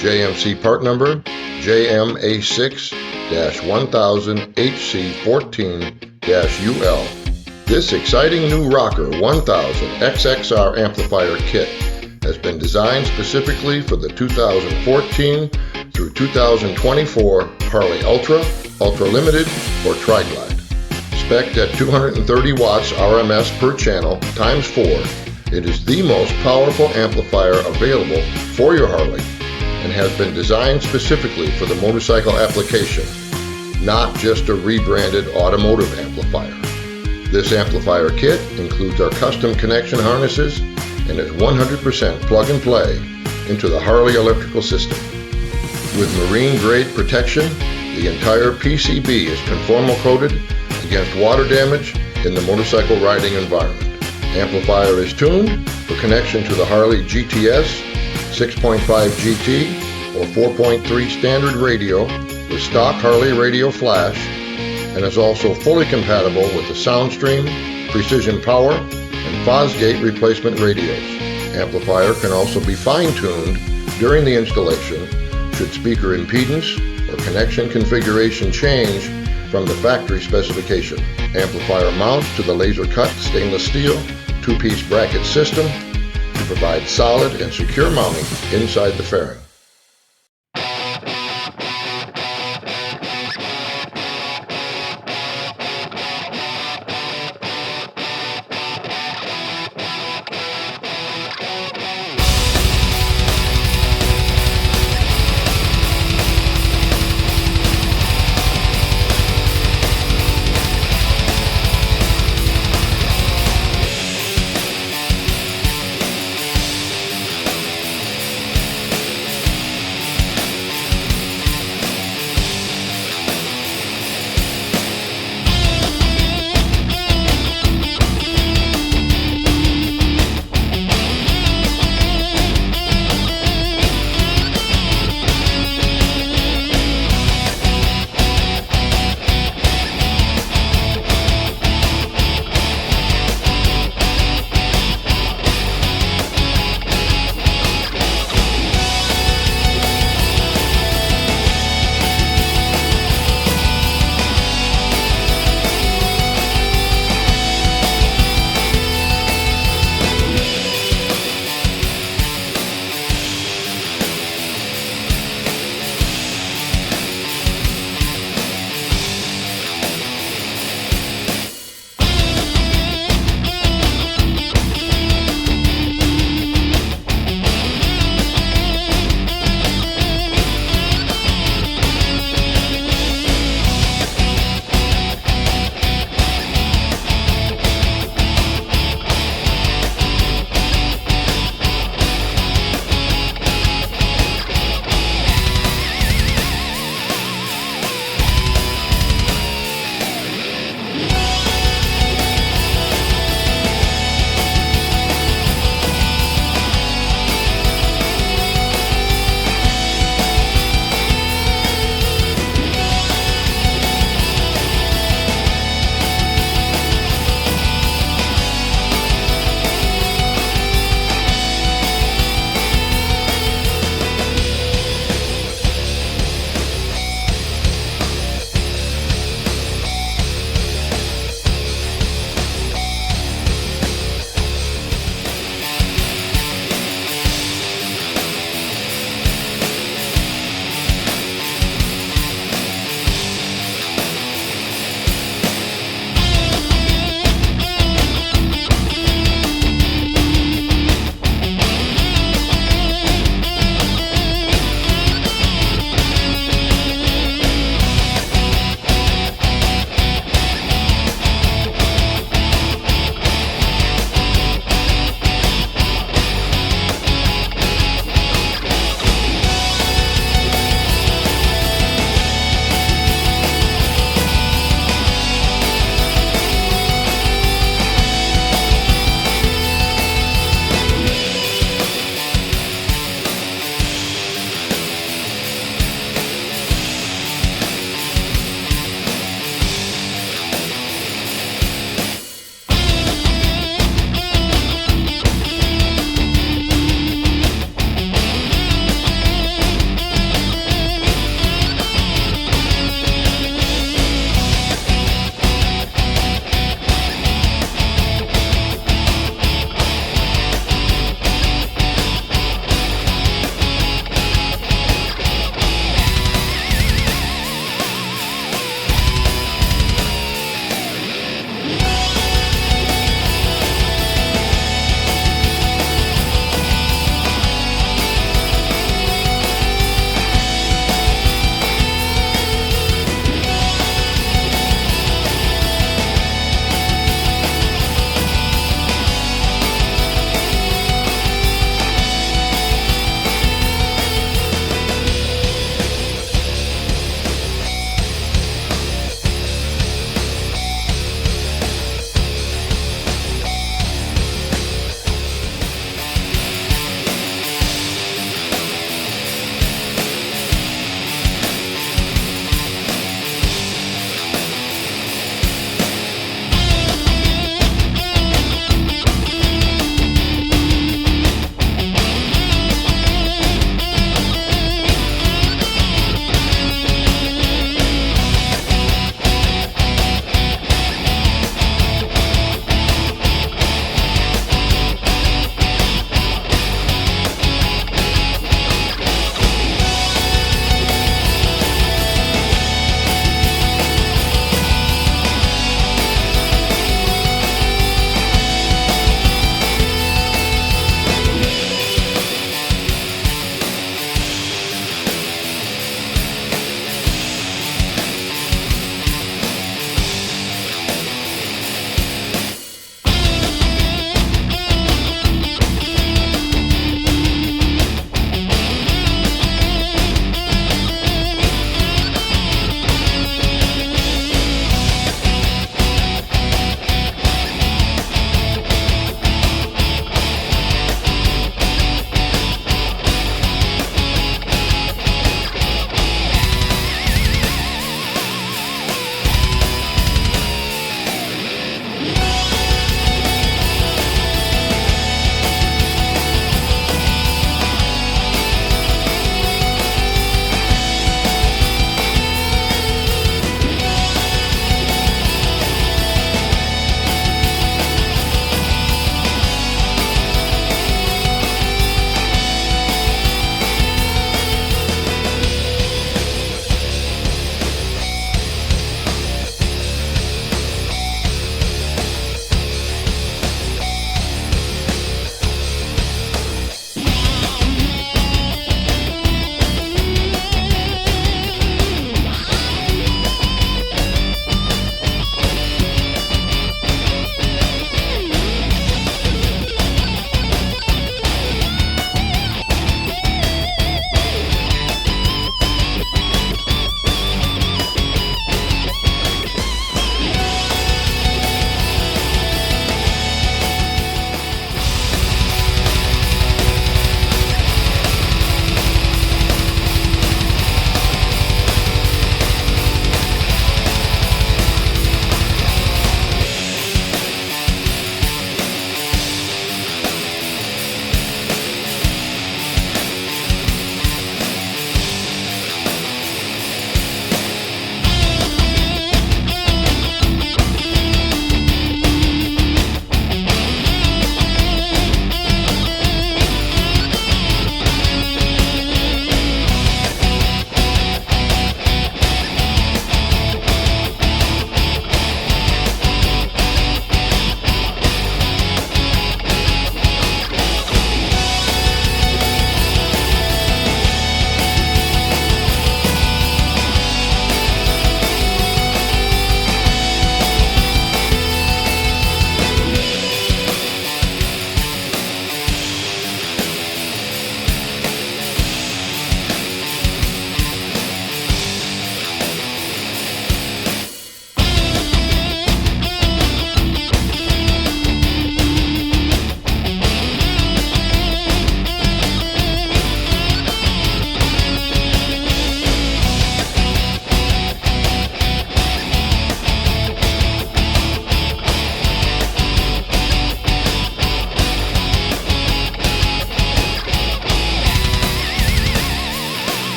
JMC part number JMA6-1000HC14-UL. This exciting new ROKKER 1000 XXR amplifier kit has been designed specifically for the 2014 through 2024 Harley Ultra, Ultra Limited, or Tri-Glide. Spec'd at 230 watts RMS per channel times 4, it is the most powerful amplifier available for your Harley and has been designed specifically for the motorcycle application, not just a rebranded automotive amplifier. This amplifier kit includes our custom connection harnesses and is 100% plug and play into the Harley electrical system. With marine grade protection, the entire PCB is conformal coated against water damage in the motorcycle riding environment. Amplifier is tuned for connection to the Harley GTS 6.5 GT or 4.3 standard radio with Stock Harley Radio Flash, and is also fully compatible with the Sound Stream, Precision Power, and Fosgate replacement radios. Amplifier can also be fine-tuned during the installation should speaker impedance or connection configuration change from the factory specification. Amplifier mounts to the laser-cut stainless steel 2-piece bracket system to provide solid and secure mounting inside the fairing.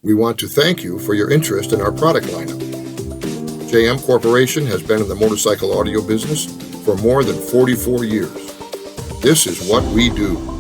We want to thank you for your interest in our product lineup. JM Corporation has been in the motorcycle audio business for more than 44 years. This is what we do.